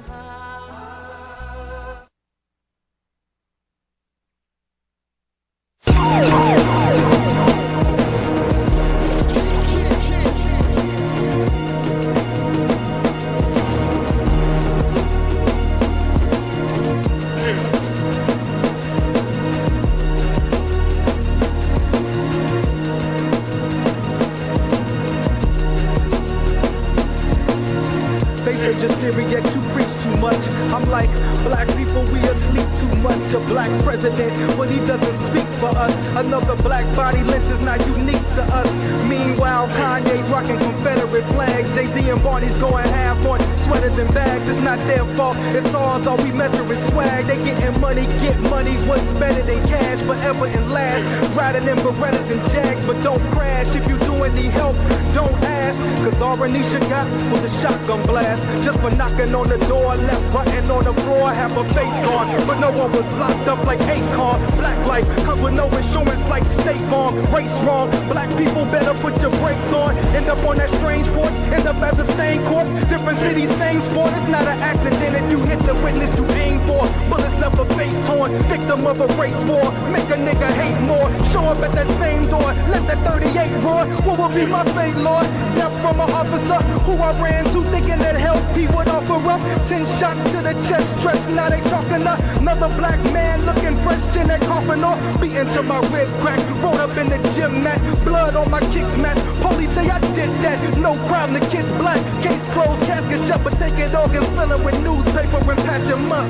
They say just Syria, you preach too much. I'm like, black people, we asleep too much. A black president, when he doesn't speak for us. Another black body lynch is not unique to us. Meanwhile, Kanye's rocking Confederate flags. Jay-Z and Barney's going half on sweaters and bags. It's not their fault, it's ours. All we measure is swag. They getting money, get money. What's better than cash, forever and last. Riding in Berettas and Jags, but don't crash. If you do need help, don't ask. Cause all Renisha got was a shotgun blast. Just for knocking on the door, left button on the floor, half a face gone. But no one was locked up like Akon. Black life, cause with no insurance like State Farm. Race wrong, black people better put your brakes on. End up on that strange porch, end up as a stained corpse. Different cities, same sport, it's not an accident. If you hit the witness you aim for, bullets left a face torn. Victim of a race war, make a nigga hate more. Show up at that same door, let that 38 roar. What will be my fate, Lord? Death from an officer who I ran to, thinking that help he would offer up. 10 shots to the chest, stretched, now they talking up. Another black man looking fresh in that coffin off. Beaten till my ribs crack, rolled up in the gym mat. Blood on my kicks mat. Police say I did that, no crime, the kid's black. Case closed, casket shut, but taking organs, filling with newspaper and patch him up.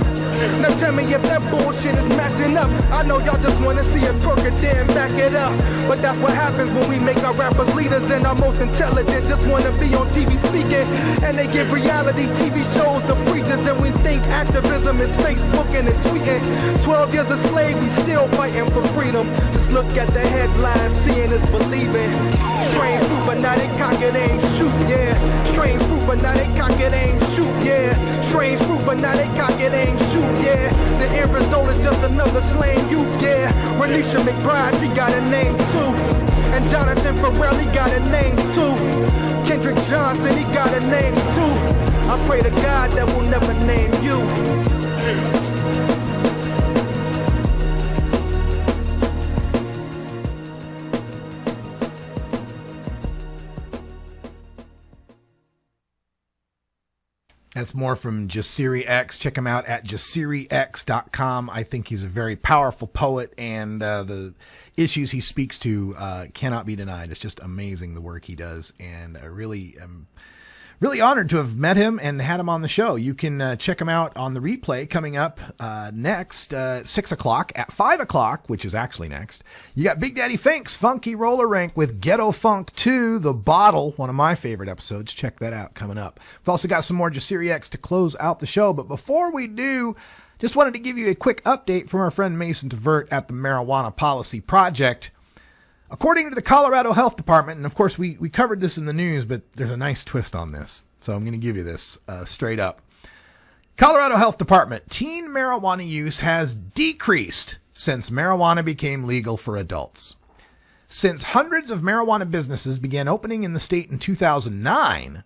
Now tell me if that bullshit is matching up. I know y'all just wanna see a twerk it, then back it up. But that's what happens when we make our rappers leaders and our most intelligent. Just wanna be on TV speaking, and they give reality TV shows to preachers, and we think activism is Facebooking and tweeting. 12 years a slave, we still fighting for freedom. Just look at the headlines, seeing is believing. Strange fruit, but now they cock it, ain't shoot, yeah. Strange fruit, but now they cock it, ain't shoot, yeah. Strange fruit, but now they cock it, ain't shoot, yeah. The end result is just another slain youth, yeah. Renisha McBride, she got a name too. And Jonathan Farrell, he got a name too. Kendrick Johnson, he got a name too. I pray to God that will never name you. That's more from Jasiri X. Check him out at jasirix.com. I think he's a very powerful poet, and the issues he speaks to cannot be denied. It's just amazing the work he does, and I really am really honored to have met him and had him on the show. You can check him out on the replay coming up next at 6 o'clock. At 5 o'clock, which is actually next, you got Big Daddy Fink's Funky Roller Rank with Ghetto Funk 2, The Bottle, one of my favorite episodes. Check that out coming up. We've also got some more Jasiri X to close out the show, but before we do, just wanted to give you a quick update from our friend Mason Tvert at the Marijuana Policy Project. According to the Colorado Health Department, and of course we covered this in the news, but there's a nice twist on this, so I'm going to give you this straight up. Colorado Health Department, teen marijuana use has decreased since marijuana became legal for adults. Since hundreds of marijuana businesses began opening in the state in 2009,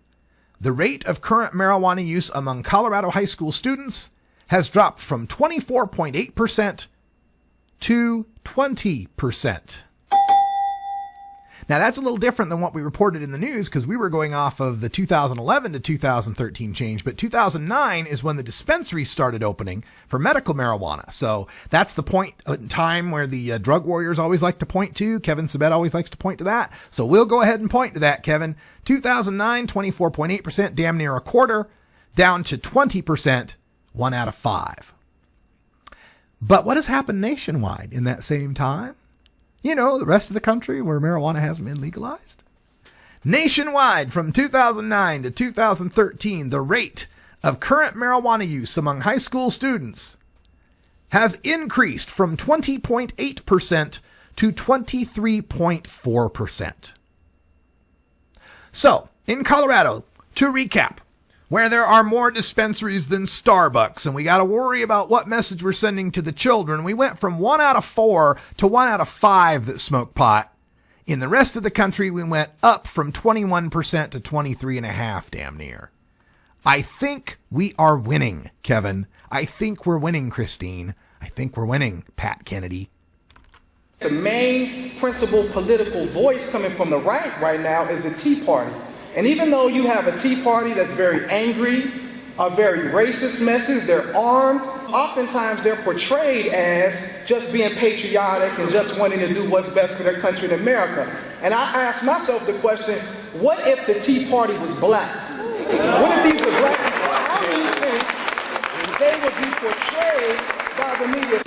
the rate of current marijuana use among Colorado high school students has dropped from 24.8% to 20%. Now, that's a little different than what we reported in the news because we were going off of the 2011 to 2013 change. But 2009 is when the dispensaries started opening for medical marijuana. So that's the point in time where the drug warriors always like to point to. Kevin Sabet always likes to point to that. So we'll go ahead and point to that, Kevin. 2009, 24.8%, damn near a quarter, down to 20%, 1 out of 5. But what has happened nationwide in that same time? You know, the rest of the country where marijuana hasn't been legalized. Nationwide, from 2009 to 2013, the rate of current marijuana use among high school students has increased from 20.8% to 23.4%. So, in Colorado, to recap, where there are more dispensaries than Starbucks, and we got to worry about what message we're sending to the children. We went from 1 out of 4 to 1 out of 5 that smoke pot. In the rest of the country, we went up from 21% to 23.5%, damn near. I think we are winning, Kevin. I think we're winning, Christine. I think we're winning, Pat Kennedy. The main principal political voice coming from the right now is the Tea Party. And even though you have a Tea Party that's very angry, a very racist message, they're armed, oftentimes they're portrayed as just being patriotic and just wanting to do what's best for their country and America. And I ask myself the question, what if the Tea Party was black? What if these were black people? How do you think they would be portrayed by the media?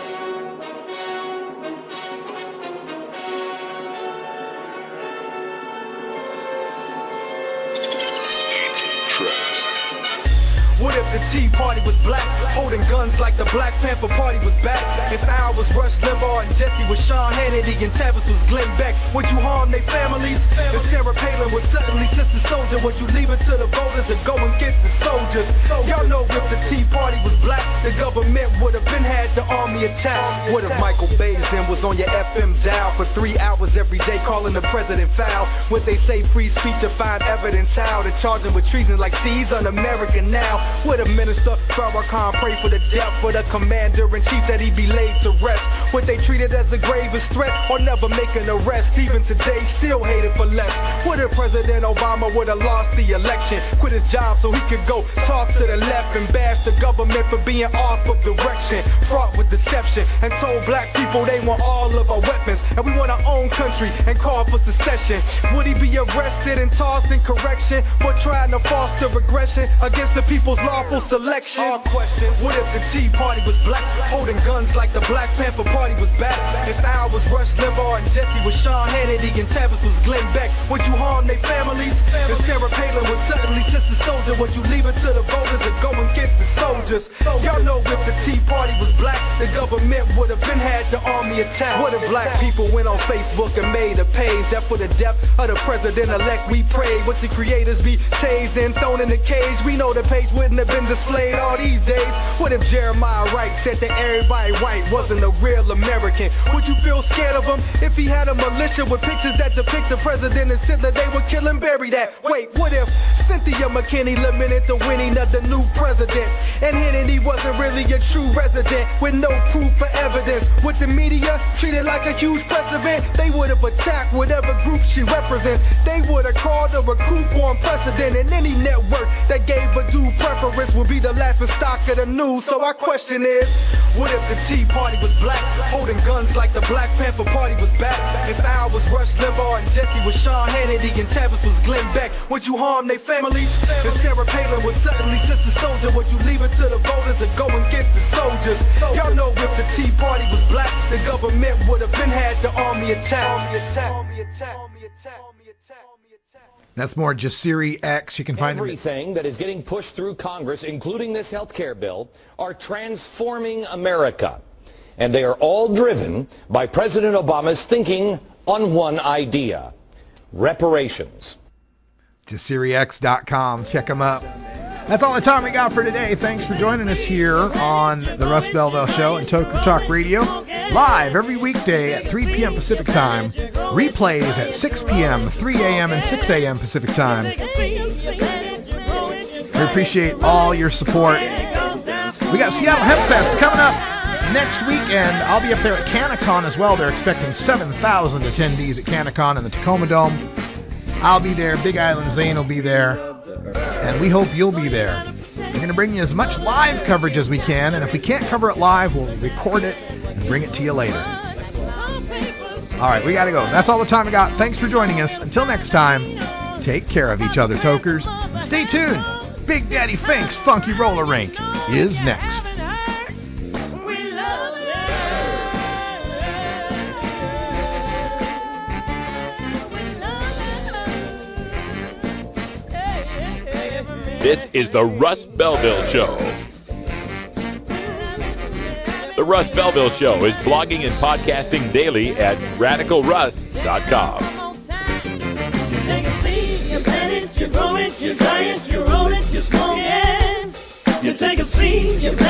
What if the Tea Party was black, holding guns like the Black Panther Party was back? If Al was Rush Limbaugh and Jesse was Sean Hannity and Tavis was Glenn Beck, would you harm their families? If Sarah Palin was suddenly Sister Soldier, would you leave it to the voters and go and get the soldiers? Y'all know if the Tea Party was black, the government would have been had the army attack. What if Michael Baisden was on your FM dial for 3 hours every day calling the president foul? Would they say free speech or find evidence how to charge him with treason like C's un-American now? Would a minister, Farrakhan, pray for the death for the commander-in-chief that he be laid to rest? Would they treat it as the gravest threat or never make an arrest? Even today, still hated for less. What if President Obama would have lost the election, quit his job so he could go talk to the left and bash the government for being off of direction, fraught with deception, and told black people they want all of our weapons and we want our own country and call for secession? Would he be arrested and tossed in correction for trying to foster regression against the people's lawful selection? Our question, what if the Tea Party was black, holding guns like the Black Panther Party was back? If Al was Rush Limbaugh and Jesse was Sean Hannity and Tavis was Glenn Beck, would you harm their families? If Sarah Palin was suddenly Sister Soldier, would you leave it to the voters and go and get the soldiers? Y'all know if the Tea Party was black, the government would have been had the army attack. What if black people went on Facebook and made a page that for the death of the president-elect we prayed? Would the creators be tased and thrown in a cage? We know the page wouldn't have been displayed all these days. What if Jeremiah Wright said that everybody white wasn't a real American? Would you feel scared of him if he had a militia with pictures that depict the president and said that they would kill and bury that? Wait, what if Cynthia McKinney lamented the winning of the new president and Hannity wasn't really a true resident with no proof or evidence? Would the media treat it like a huge precedent? They would have attacked whatever group she represents. They would have called her a coup-on precedent, and any network that gave a due preference would be the laughing stock of the news. So our question is, what if the Tea Party was black, holding guns like the Black Panther Party was back? If Al was Rush Limbaugh and Jesse was Sean Hannity and Tavis was Glenn Beck, would you harm their families? If Sarah Palin was suddenly Sister Soldier, would you leave it to the voters and go and get the soldiers? Y'all know if the Tea Party was black, the government would have been had the army attack. That's more Jasiri X. You can find everything that is getting pushed through Congress, including this health care bill, are transforming America. And they are all driven by President Obama's thinking on one idea: reparations. JasiriX.com. Check them up. That's all the time we got for today. Thanks for joining us here on the Russ Belville Show and Toker Talk Radio. Live every weekday at 3 p.m. Pacific Time. Replays at 6 p.m., 3 a.m., and 6 a.m. Pacific Time. We appreciate all your support. We got Seattle Hemp Fest coming up next weekend, I'll be up there at CanaCon as well. They're expecting 7,000 attendees at CanaCon in the Tacoma Dome. I'll be there. Big Island Zane will be there. And we hope you'll be there. We're going to bring you as much live coverage as we can. And if we can't cover it live, we'll record it and bring it to you later. All right, we got to go. That's all the time we got. Thanks for joining us. Until next time, take care of each other, Tokers. And stay tuned. Big Daddy Fink's Funky Roller Rink is next. This is the Russ Belville Show. The Russ Belville Show is blogging and podcasting daily at radicalruss.com. You take a seed, you plant it, you grow it, you dry it, you roll it, you smoke it. You take a seed, you plant